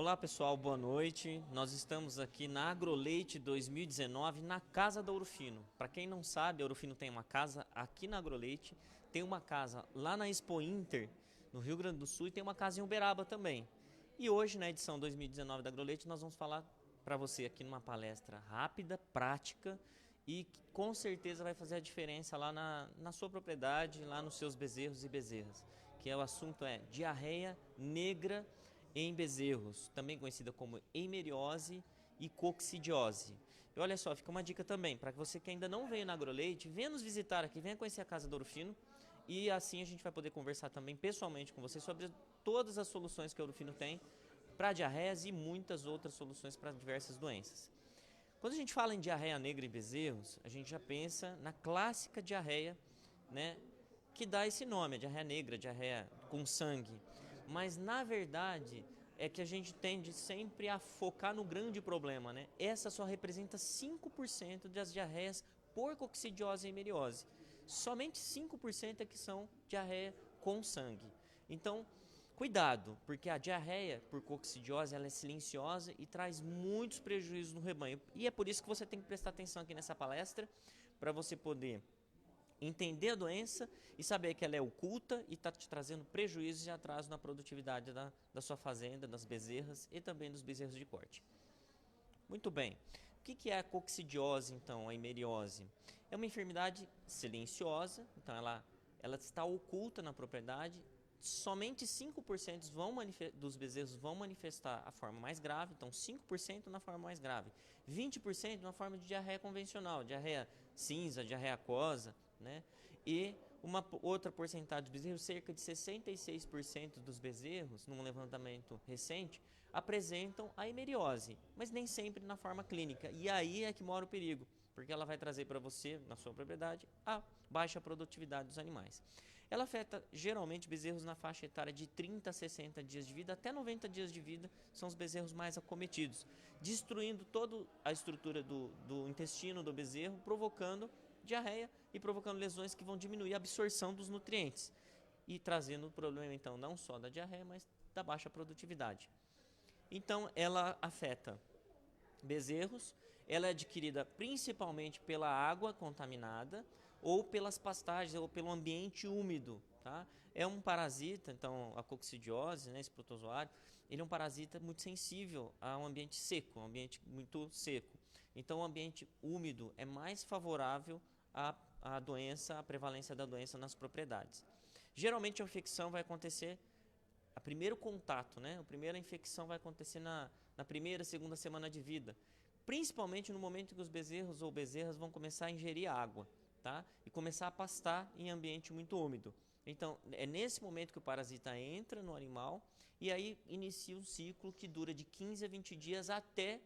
Olá pessoal, boa noite. Nós estamos aqui na Agroleite 2019 na Casa da Ouro Fino. Para quem não sabe, a Ouro Fino tem uma casa aqui na Agroleite, tem uma casa lá na Expo Inter, no Rio Grande do Sul, e tem uma casa em Uberaba também. E hoje, na edição 2019 da Agroleite, nós vamos falar para você aqui numa palestra rápida, prática e que com certeza vai fazer a diferença lá na sua propriedade, lá nos seus bezerros e bezerras. Que é o assunto é diarreia negra em bezerros, também conhecida como eimeriose e coccidiose. E olha só, fica uma dica também, para você que ainda não veio na Agroleite, venha nos visitar aqui, venha conhecer a Casa do Ouro Fino, e assim a gente vai poder conversar também pessoalmente com você sobre todas as soluções que a Ouro Fino tem para diarreias e muitas outras soluções para diversas doenças. Quando a gente fala em diarreia negra em bezerros, a gente já pensa na clássica diarreia, né, que dá esse nome, a diarreia negra, diarreia com sangue. Mas na verdade é que a gente tende sempre a focar no grande problema, né? Essa só representa 5% das diarreias por coccidiose e eimeriose. Somente 5% é que são diarreia com sangue. Então, cuidado, porque a diarreia por coccidiose ela é silenciosa e traz muitos prejuízos no rebanho. E é por isso que você tem que prestar atenção aqui nessa palestra, para você poder entender a doença e saber que ela é oculta e está te trazendo prejuízos e atraso na produtividade da sua fazenda, das bezerras e também dos bezerros de corte. Muito bem. O que é a coccidiose, então, a eimeriose? É uma enfermidade silenciosa, então ela está oculta na propriedade. Somente 5% dos bezerros vão manifestar a forma mais grave, então 5% na forma mais grave. 20% na forma de diarreia convencional, diarreia cinza, diarreia aquosa, né? E uma outra porcentagem dos bezerros, cerca de 66% dos bezerros, num levantamento recente, apresentam a eimeriose, mas nem sempre na forma clínica. E aí é que mora o perigo, porque ela vai trazer para você, na sua propriedade, a baixa produtividade dos animais. Ela afeta geralmente bezerros na faixa etária de 30 a 60 dias de vida, até 90 dias de vida são os bezerros mais acometidos, destruindo toda a estrutura do intestino do bezerro, provocando diarreia e provocando lesões que vão diminuir a absorção dos nutrientes e trazendo o problema então não só da diarreia, mas da baixa produtividade. Então ela afeta bezerros, ela é adquirida principalmente pela água contaminada ou pelas pastagens ou pelo ambiente úmido, tá? É um parasita, então a coccidiose, né, esse protozoário, ele é um parasita muito sensível a um ambiente seco, um ambiente muito seco. Então o ambiente úmido é mais favorável à doença, à prevalência da doença nas propriedades. Geralmente a infecção vai acontecer a primeiro contato, né? A primeira infecção vai acontecer na primeira, segunda semana de vida, principalmente no momento que os bezerros ou bezerras vão começar a ingerir água, tá? E começar a pastar em ambiente muito úmido. Então, é nesse momento que o parasita entra no animal e aí inicia um ciclo que dura de 15 a 20 dias até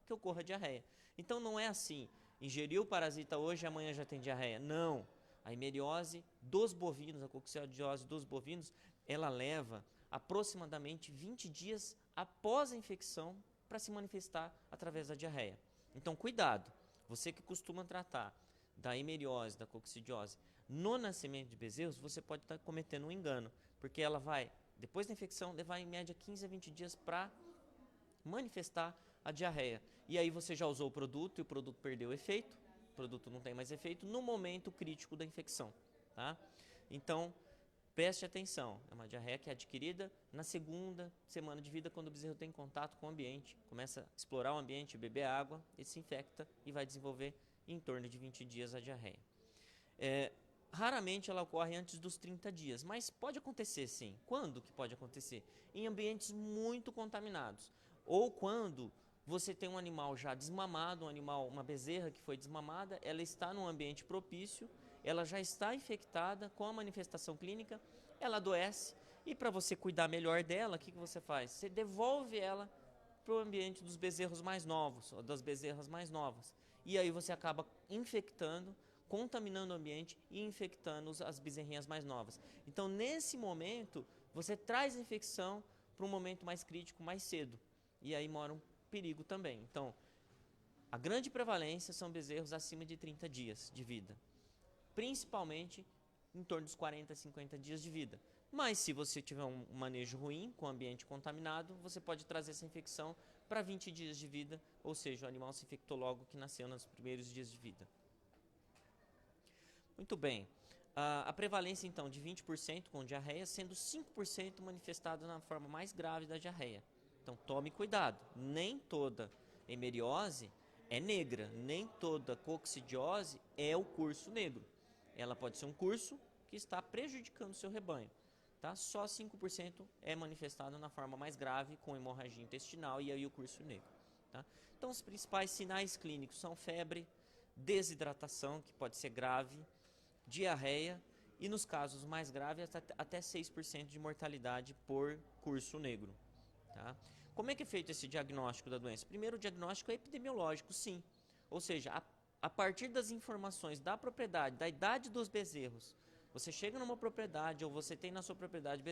que ocorra diarreia. Então, não é assim, ingeriu o parasita hoje e amanhã já tem diarreia. Não. A eimeriose dos bovinos, a coccidiose dos bovinos, ela leva aproximadamente 20 dias após a infecção para se manifestar através da diarreia. Então, cuidado, você que costuma tratar da eimeriose, da coccidiose no nascimento de bezerros, você pode estar cometendo um engano, porque ela vai, depois da infecção, levar em média 15 a 20 dias para manifestar a diarreia. E aí você já usou o produto e o produto perdeu o efeito, o produto não tem mais efeito no momento crítico da infecção, tá? Então, preste atenção, é uma diarreia que é adquirida na segunda semana de vida, quando o bezerro tem contato com o ambiente, começa a explorar o ambiente, beber água, ele se infecta e vai desenvolver em torno de 20 dias a diarreia. Raramente ela ocorre antes dos 30 dias, mas pode acontecer sim. Quando que pode acontecer? Em ambientes muito contaminados. Ou quando você tem um animal já desmamado, uma bezerra que foi desmamada, ela está num ambiente propício, ela já está infectada com a manifestação clínica, ela adoece e para você cuidar melhor dela, o que você faz? Você devolve ela para o ambiente dos bezerros mais novos, ou das bezerras mais novas. E aí você acaba infectando, contaminando o ambiente e infectando as bezerrinhas mais novas. Então, nesse momento, você traz a infecção para um momento mais crítico, mais cedo. E aí mora um perigo também. Então, a grande prevalência são bezerros acima de 30 dias de vida, principalmente em torno dos 40 a 50 dias de vida. Mas se você tiver um manejo ruim, com o ambiente contaminado, você pode trazer essa infecção para 20 dias de vida, ou seja, o animal se infectou logo que nasceu nos primeiros dias de vida. Muito bem. A prevalência, então, de 20% com diarreia, sendo 5% manifestado na forma mais grave da diarreia. Então, tome cuidado. Nem toda hemeriose é negra, nem toda coccidiose é o curso negro. Ela pode ser um curso que está prejudicando o seu rebanho. Tá? Só 5% é manifestado na forma mais grave, com hemorragia intestinal e aí o curso negro. Tá? Então, os principais sinais clínicos são febre, desidratação, que pode ser grave, diarreia e, nos casos mais graves, até 6% de mortalidade por curso negro. Tá? Como é que é feito esse diagnóstico da doença? Primeiro, o diagnóstico é epidemiológico, sim. Ou seja, a partir das informações da propriedade, da idade dos bezerros, você chega numa propriedade ou você tem na sua propriedade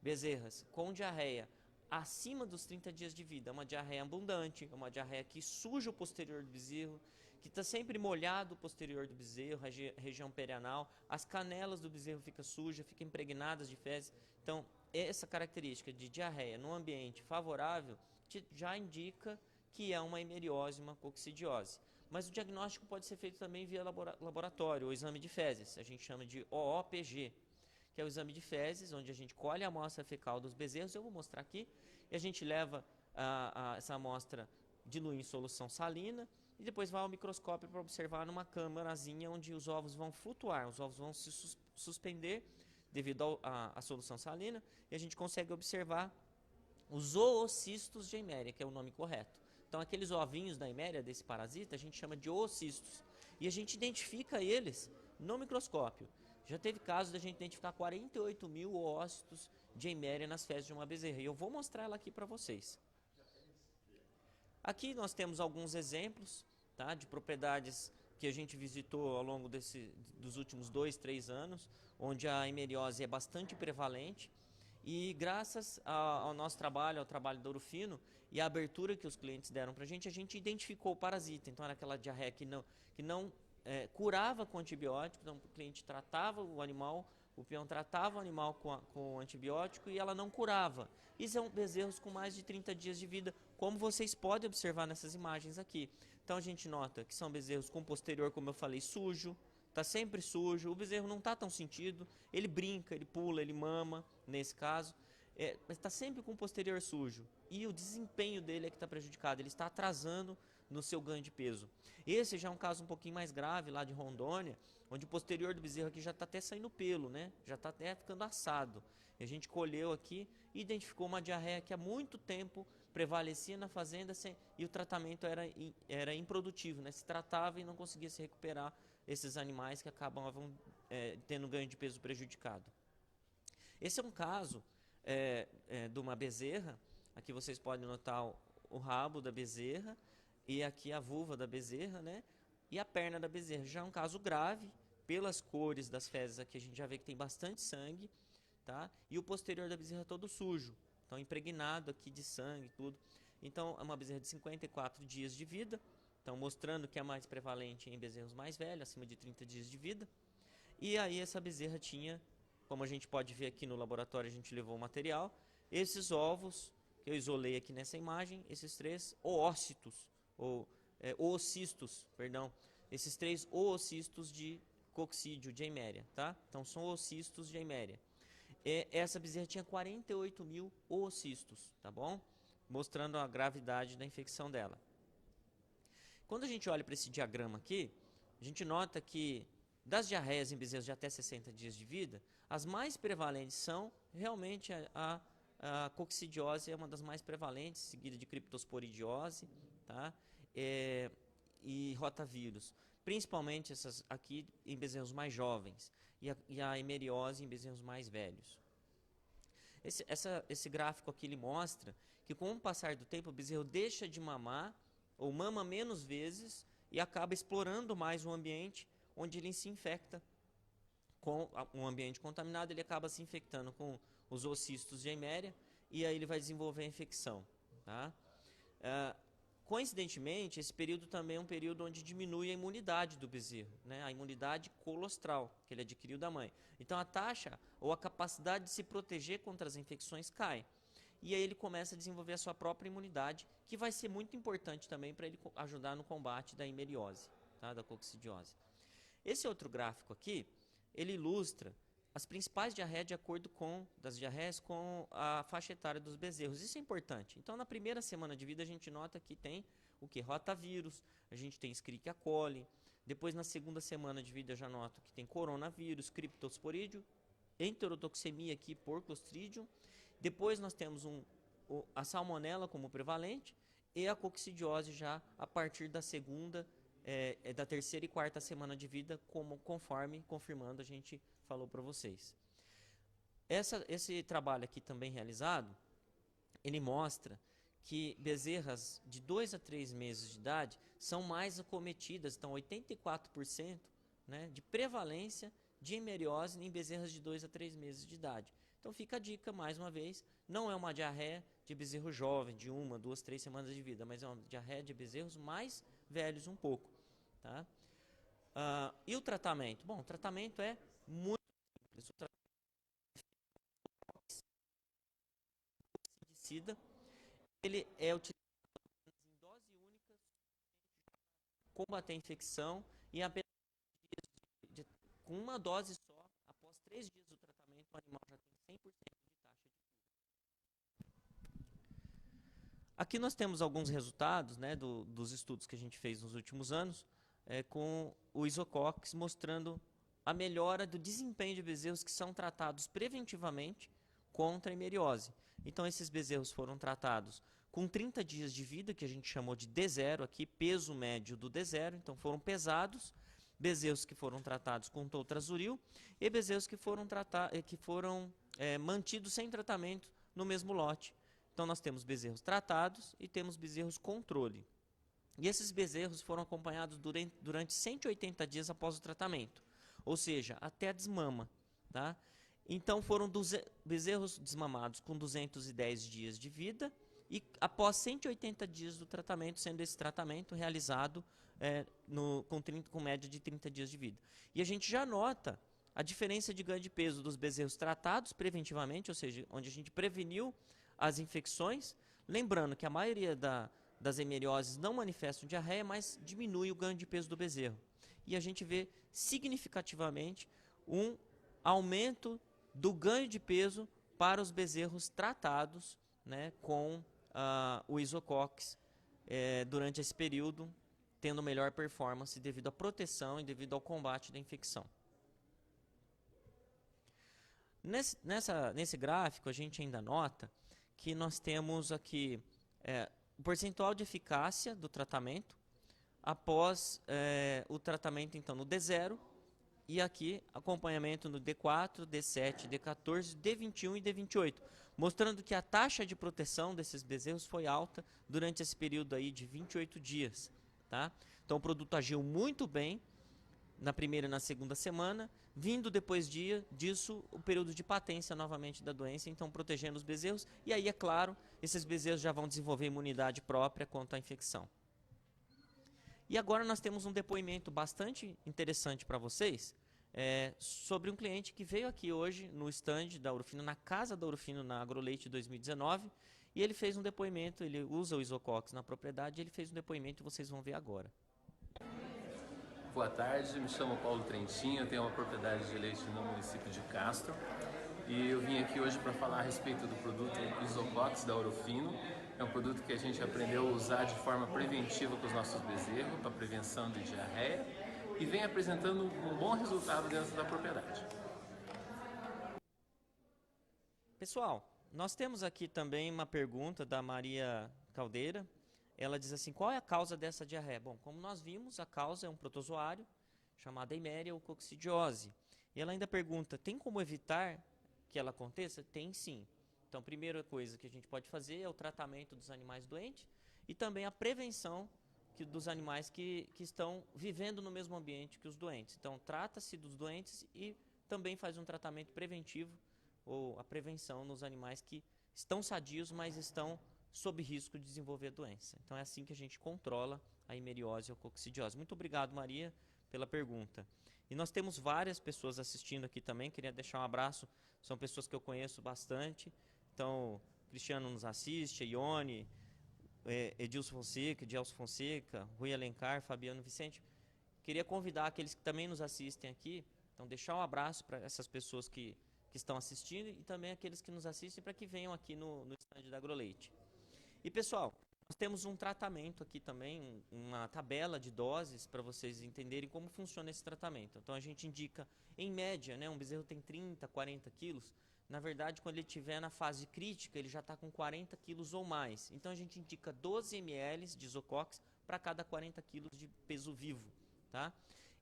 bezerras com diarreia acima dos 30 dias de vida, uma diarreia abundante, uma diarreia que suja o posterior do bezerro, que está sempre molhado o posterior do bezerro, região perianal, as canelas do bezerro ficam sujas, ficam impregnadas de fezes. Então, essa característica de diarreia num ambiente favorável já indica que é uma hemeriose, uma coccidiose. Mas o diagnóstico pode ser feito também via laboratório, o exame de fezes, a gente chama de OOPG, que é o exame de fezes, onde a gente colhe a amostra fecal dos bezerros, eu vou mostrar aqui, e a gente leva essa amostra, dilui em solução salina, e depois vai ao microscópio para observar numa câmarazinha onde os ovos vão flutuar, os ovos vão se suspender devido à solução salina, e a gente consegue observar os oocistos de Eimeria, que é o nome correto. Então, aqueles ovinhos da Eimeria, desse parasita, a gente chama de oocistos. E a gente identifica eles no microscópio. Já teve casos da gente identificar 48 mil oócitos de Eimeria nas fezes de uma bezerra. E eu vou mostrar ela aqui para vocês. Aqui nós temos alguns exemplos, tá, de propriedades que a gente visitou ao longo dos últimos 2, 3 anos, onde a hemeriose é bastante prevalente. E graças ao nosso trabalho, ao trabalho do Ourofino e à abertura que os clientes deram para a gente identificou o parasita. Então era aquela diarreia que não curava com antibiótico, então o cliente tratava o animal, o peão tratava o animal com antibiótico e ela não curava. E são bezerros com mais de 30 dias de vida, como vocês podem observar nessas imagens aqui. Então a gente nota que são bezerros com posterior, como eu falei, sujo, está sempre sujo, o bezerro não está tão sentido, ele brinca, ele pula, ele mama, nesse caso, mas está sempre com o posterior sujo. E o desempenho dele é que está prejudicado, ele está atrasando no seu ganho de peso. Esse já é um caso um pouquinho mais grave lá de Rondônia, onde o posterior do bezerro aqui já está até saindo pelo, né? Já está até ficando assado. E a gente colheu aqui e identificou uma diarreia que há muito tempo prevalecia na fazenda e o tratamento era improdutivo, né? Se tratava e não conseguia se recuperar esses animais que acabavam tendo ganho de peso prejudicado. Esse é um caso de uma bezerra. Aqui vocês podem notar o rabo da bezerra e aqui a vulva da bezerra, né? E a perna da bezerra. Já é um caso grave, pelas cores das fezes aqui a gente já vê que tem bastante sangue, tá? E o posterior da bezerra todo sujo, então impregnado aqui de sangue e tudo. Então é uma bezerra de 54 dias de vida, então mostrando que é mais prevalente em bezerros mais velhos, acima de 30 dias de vida. E aí essa bezerra tinha, como a gente pode ver aqui no laboratório, a gente levou o material, esses ovos que eu isolei aqui nessa imagem, esses 3 oócitos, ou oocistos, perdão, esses 3 oocistos de coccídio de Eimeria, tá? Então são oocistos de Eimeria. Essa bezerra tinha 48 mil oocistos, tá bom? Mostrando a gravidade da infecção dela. Quando a gente olha para esse diagrama aqui, a gente nota que das diarreias em bezerros de até 60 dias de vida, as mais prevalentes são realmente a coccidiose, é uma das mais prevalentes, seguida de criptosporidiose, tá? E rotavírus, principalmente essas aqui em bezerros mais jovens, e a hemeriose em bezerros mais velhos. Esse gráfico aqui ele mostra que com o passar do tempo o bezerro deixa de mamar, ou mama menos vezes, e acaba explorando mais o ambiente onde ele se infecta com um ambiente contaminado, ele acaba se infectando com os oocistos de Eimeria, e aí ele vai desenvolver a infecção. Tá? coincidentemente, esse período também é um período onde diminui a imunidade do bezerro, né? A imunidade colostral que ele adquiriu da mãe. Então a taxa ou a capacidade de se proteger contra as infecções cai. E aí ele começa a desenvolver a sua própria imunidade, que vai ser muito importante também para ele ajudar no combate da himeriose, tá? Da coccidiose. Esse outro gráfico aqui, ele ilustra as principais diarreias de acordo com a faixa etária dos bezerros. Isso é importante. Então, na primeira semana de vida, a gente nota que tem o que? Rotavírus, a gente tem Escherichia coli. Depois, na segunda semana de vida, já noto que tem coronavírus, criptosporídeo, enterotoxemia aqui por Clostridium. Depois, nós temos a salmonela como prevalente e a coccidiose já a partir da segunda, da terceira e quarta semana de vida, confirmando a gente falou para vocês. Esse trabalho aqui também realizado, ele mostra que bezerras de 2 a 3 meses de idade são mais acometidas, então 84%, né, de prevalência de hemeriose em bezerras de 2 a 3 meses de idade. Então fica a dica, mais uma vez, não é uma diarreia de bezerro jovem, de 1, 2, 3 semanas de vida, mas é uma diarreia de bezerros mais velhos um pouco. Tá? E o tratamento? Bom, o tratamento é muito simples. O tratamento inseticida, ele é utilizado em dose única para combater a infecção e apenas com uma dose só, após 3 dias do tratamento, o animal já tem 100% de taxa de cura. Aqui nós temos alguns resultados, né, dos estudos que a gente fez nos últimos anos, com o Isocox, mostrando a melhora do desempenho de bezerros que são tratados preventivamente contra a hemeriose. Então, esses bezerros foram tratados com 30 dias de vida, que a gente chamou de D0 aqui, peso médio do D0, então foram pesados, bezerros que foram tratados com toltrazuril e bezerros que foram mantidos sem tratamento no mesmo lote. Então, nós temos bezerros tratados e temos bezerros controle. E esses bezerros foram acompanhados durante 180 dias após o tratamento, ou seja, até a desmama. Tá? Então foram bezerros desmamados com 210 dias de vida e após 180 dias do tratamento, sendo esse tratamento realizado com média de 30 dias de vida. E a gente já nota a diferença de ganho de peso dos bezerros tratados preventivamente, ou seja, onde a gente preveniu as infecções, lembrando que a maioria das hemerioses não manifestam diarreia, mas diminui o ganho de peso do bezerro. E a gente vê significativamente um aumento do ganho de peso para os bezerros tratados, né, com o Isocox durante esse período, tendo melhor performance devido à proteção e devido ao combate da infecção. Nesse gráfico, a gente ainda nota que nós temos aqui o percentual de eficácia do tratamento após o tratamento então no D0 e aqui acompanhamento no D4, D7, D14, D21 e D28, mostrando que a taxa de proteção desses bezerros foi alta durante esse período aí de 28 dias. Tá? Então o produto agiu muito bem na primeira e na segunda semana, vindo depois disso o período de patência novamente da doença, então protegendo os bezerros, e aí, é claro, esses bezerros já vão desenvolver imunidade própria contra a infecção. E agora nós temos um depoimento bastante interessante para vocês, sobre um cliente que veio aqui hoje no stand da Urufino, na casa da Urufino, na Agroleite 2019, e ele fez um depoimento, ele usa o Isocox na propriedade, ele fez um depoimento e vocês vão ver agora. Boa tarde, me chamo Paulo Trentin, eu tenho uma propriedade de leite no município de Castro e eu vim aqui hoje para falar a respeito do produto Isocox da Urufino. É um produto que a gente aprendeu a usar de forma preventiva com os nossos bezerros, para prevenção de diarreia, e vem apresentando um bom resultado dentro da propriedade. Pessoal, nós temos aqui também uma pergunta da Maria Caldeira. Ela diz assim, qual é a causa dessa diarreia? Bom, como nós vimos, a causa é um protozoário chamado Eimeria ou coccidiose. E ela ainda pergunta, tem como evitar que ela aconteça? Tem sim. Então, a primeira coisa que a gente pode fazer é o tratamento dos animais doentes e também a prevenção dos animais que estão vivendo no mesmo ambiente que os doentes. Então, trata-se dos doentes e também faz um tratamento preventivo ou a prevenção nos animais que estão sadios, mas estão sob risco de desenvolver a doença. Então é assim que a gente controla a hemeriose ou coccidiose. Muito obrigado, Maria, pela pergunta. E nós temos várias pessoas assistindo aqui também, queria deixar um abraço, são pessoas que eu conheço bastante. Então, Cristiano nos assiste, Ione, Edilson Fonseca, Edielson Fonseca, Rui Alencar, Fabiano Vicente. Queria convidar aqueles que também nos assistem aqui, então deixar um abraço para essas pessoas que estão assistindo e também aqueles que nos assistem para que venham aqui no stand da AgroLeite. E pessoal, nós temos um tratamento aqui também, uma tabela de doses para vocês entenderem como funciona esse tratamento. Então a gente indica, em média, né, um bezerro tem 30, 40 quilos, na verdade quando ele estiver na fase crítica ele já está com 40 quilos ou mais. Então a gente indica 12 ml de Isocox para cada 40 quilos de peso vivo. Tá?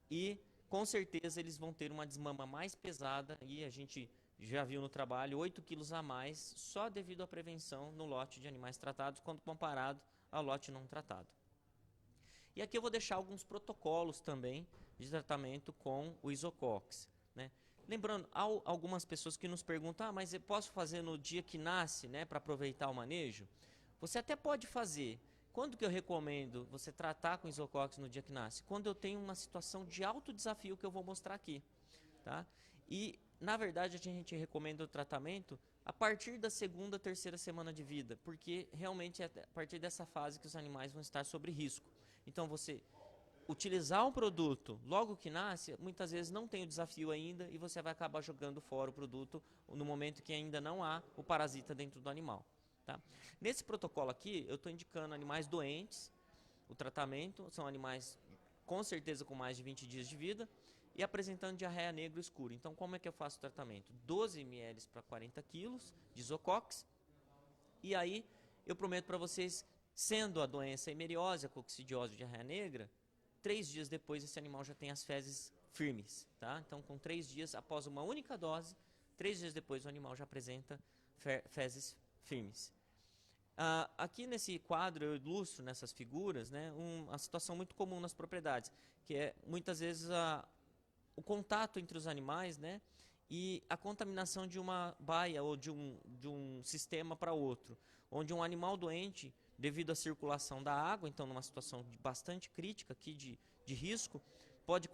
E com certeza eles vão ter uma desmama mais pesada e a gente já viu no trabalho 8 quilos a mais só devido à prevenção no lote de animais tratados quando comparado ao lote não tratado. E aqui eu vou deixar alguns protocolos também de tratamento com o Isocox, né? Lembrando, há algumas pessoas que nos perguntam, mas eu posso fazer no dia que nasce, né, para aproveitar o manejo? Você até pode fazer. Quando que eu recomendo você tratar com Isocox no dia que nasce? Quando eu tenho uma situação de alto desafio que eu vou mostrar aqui, tá? E, na verdade, a gente recomenda o tratamento a partir da segunda, terceira semana de vida, porque realmente é a partir dessa fase que os animais vão estar sob risco. Então, você utilizar um produto logo que nasce, muitas vezes não tem o desafio ainda e você vai acabar jogando fora o produto no momento que ainda não há o parasita dentro do animal. Tá? Nesse protocolo aqui, eu estou indicando animais doentes, o tratamento, são animais com certeza com mais de 20 dias de vida e apresentando diarreia negra escura. Então, como é que eu faço o tratamento? 12 ml para 40 quilos de Isocox. E aí, eu prometo para vocês, sendo a doença hemeriose, a coccidiose, a diarreia negra, 3 dias depois esse animal já tem as fezes firmes. Tá? Então, com 3 dias, após uma única dose, 3 dias depois o animal já apresenta fezes firmes. Aqui nesse quadro eu ilustro nessas figuras, né, uma situação muito comum nas propriedades, que é muitas vezes o contato entre os animais, né, e a contaminação de uma baia ou de um sistema para outro, onde um animal doente, devido à circulação da água, então numa situação bastante crítica aqui de risco, pode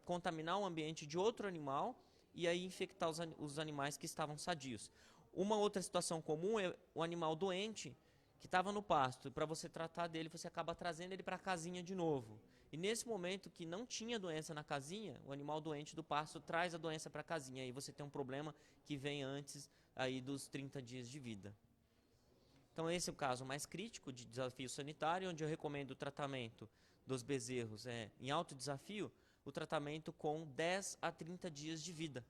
contaminar o ambiente de outro animal e aí infectar os animais que estavam sadios. Uma outra situação comum é o animal doente que estava no pasto. E para você tratar dele, você acaba trazendo ele para a casinha de novo. E nesse momento que não tinha doença na casinha, o animal doente do pasto traz a doença para a casinha. Aí você tem um problema que vem antes aí dos 30 dias de vida. Então esse é o caso mais crítico de desafio sanitário, onde eu recomendo o tratamento dos bezerros em alto desafio, o tratamento com 10 a 30 dias de vida.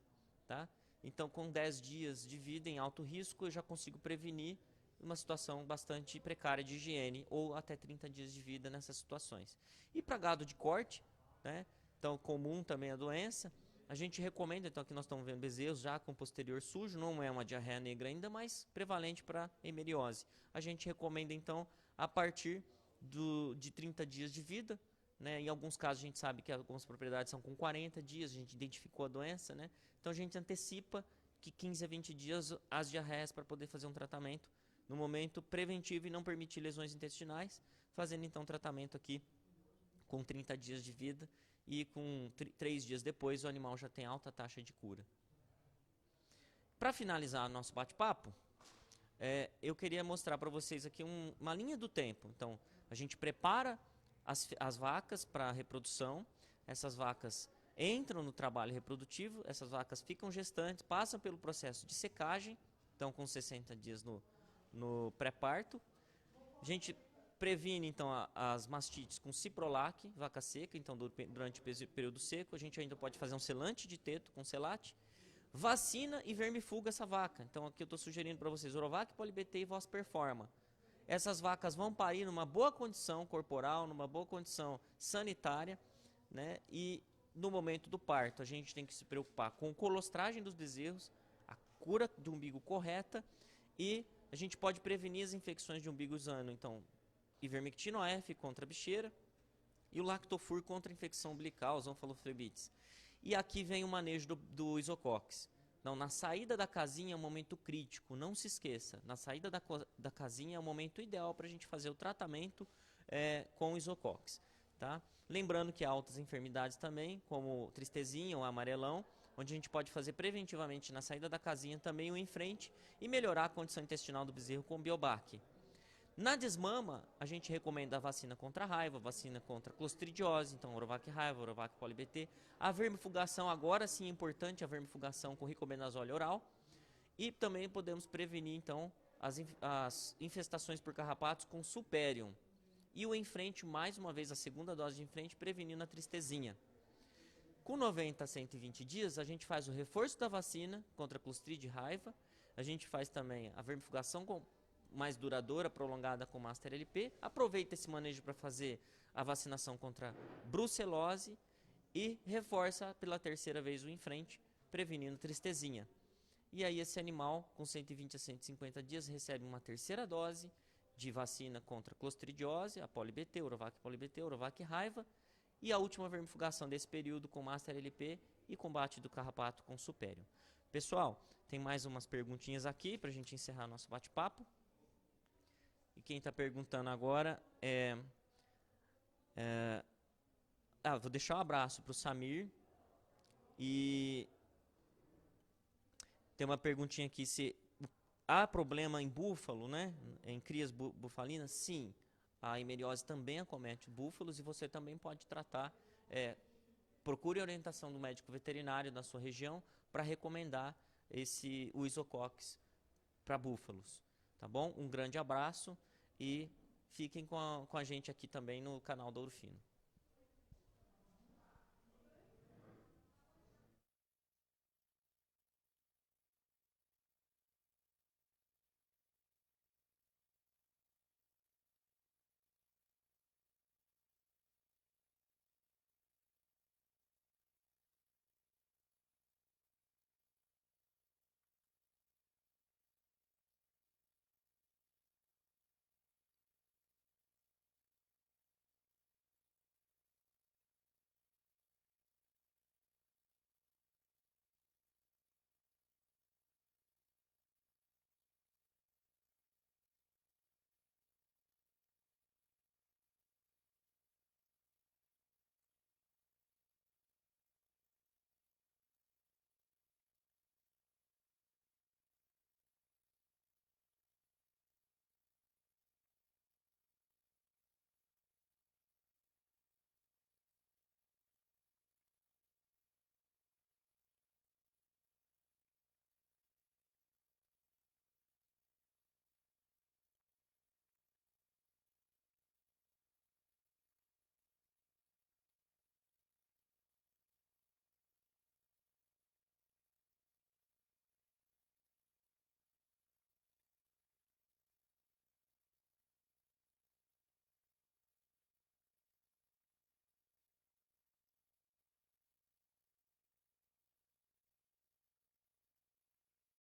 Tá? Então, com 10 dias de vida em alto risco, eu já consigo prevenir uma situação bastante precária de higiene, ou até 30 dias de vida nessas situações. E para gado de corte, né, então comum também a doença, a gente recomenda, então aqui nós estamos vendo bezerros já com posterior sujo, não é uma diarreia negra ainda, mas prevalente para hemeriose. A gente recomenda então a partir de 30 dias de vida, né, em alguns casos a gente sabe que algumas propriedades são com 40 dias, a gente identificou a doença, né? Então a gente antecipa que 15 a 20 dias as diarreias para poder fazer um tratamento no momento preventivo e não permitir lesões intestinais, fazendo então um tratamento aqui com 30 dias de vida e com 3 dias depois o animal já tem alta taxa de cura. Para finalizar nosso bate-papo, eu queria mostrar para vocês aqui uma linha do tempo. Então a gente prepara as vacas para a reprodução, essas vacas entram no trabalho reprodutivo, essas vacas ficam gestantes, passam pelo processo de secagem, então com 60 dias no pré-parto. A gente previne então as mastites com ciprolac, vaca seca, então durante o período seco. A gente ainda pode fazer um selante de teto com selate. Vacina e vermifuga essa vaca. Então aqui eu estou sugerindo para vocês Orovac, PoliBT e Vos Performa. Essas vacas vão parir numa boa condição corporal, numa boa condição sanitária, né? E no momento do parto a gente tem que se preocupar com a colostragem dos bezerros, a cura do umbigo correta, e a gente pode prevenir as infecções de umbigo usando então ivermectina OF contra a bicheira e o Lactofur contra a infecção umbilical, os onfaloflebites. E aqui vem o manejo do Isocox. Não, na saída da casinha é um momento crítico, não se esqueça. Na saída da casinha é o momento ideal para a gente fazer o tratamento com o Isocox. Tá? Lembrando que há outras enfermidades também, como tristezinha ou amarelão, onde a gente pode fazer preventivamente na saída da casinha também o em frente e melhorar a condição intestinal do bezerro com o Biobac. Na desmama, a gente recomenda a vacina contra a raiva, vacina contra a clostridiose, então Orovac raiva, Orovac poli-BT. A vermifugação, agora sim é importante, a vermifugação com ricobenzol oral. E também podemos prevenir, então, as infestações por carrapatos com Superium. E o em frente, mais uma vez, a segunda dose de em frente, prevenindo a tristezinha. Com 90 a 120 dias, a gente faz o reforço da vacina contra a Clostridia e raiva. A gente faz também a vermifugação mais duradoura, prolongada com Master LP. Aproveita esse manejo para fazer a vacinação contra brucelose e reforça pela terceira vez o em frente, prevenindo tristezinha. E aí esse animal, com 120 a 150 dias, recebe uma terceira dose de vacina contra clostridiose, a poli-BT, Orovac poli-BT, Orovac raiva, e a última vermifugação desse período com Master LP e combate do carrapato com Superium. Pessoal, tem mais umas perguntinhas aqui para a gente encerrar nosso bate-papo. E quem está perguntando agora vou deixar um abraço para o Samir. E tem uma perguntinha aqui, se há problema em búfalo, né? Em crias bufalinas? Sim, a himeriose também acomete búfalos e você também pode tratar. Procure a orientação do médico veterinário da sua região para recomendar o Isocox para búfalos. Tá bom? Um grande abraço e fiquem com a gente aqui também no canal do Ouro Fino.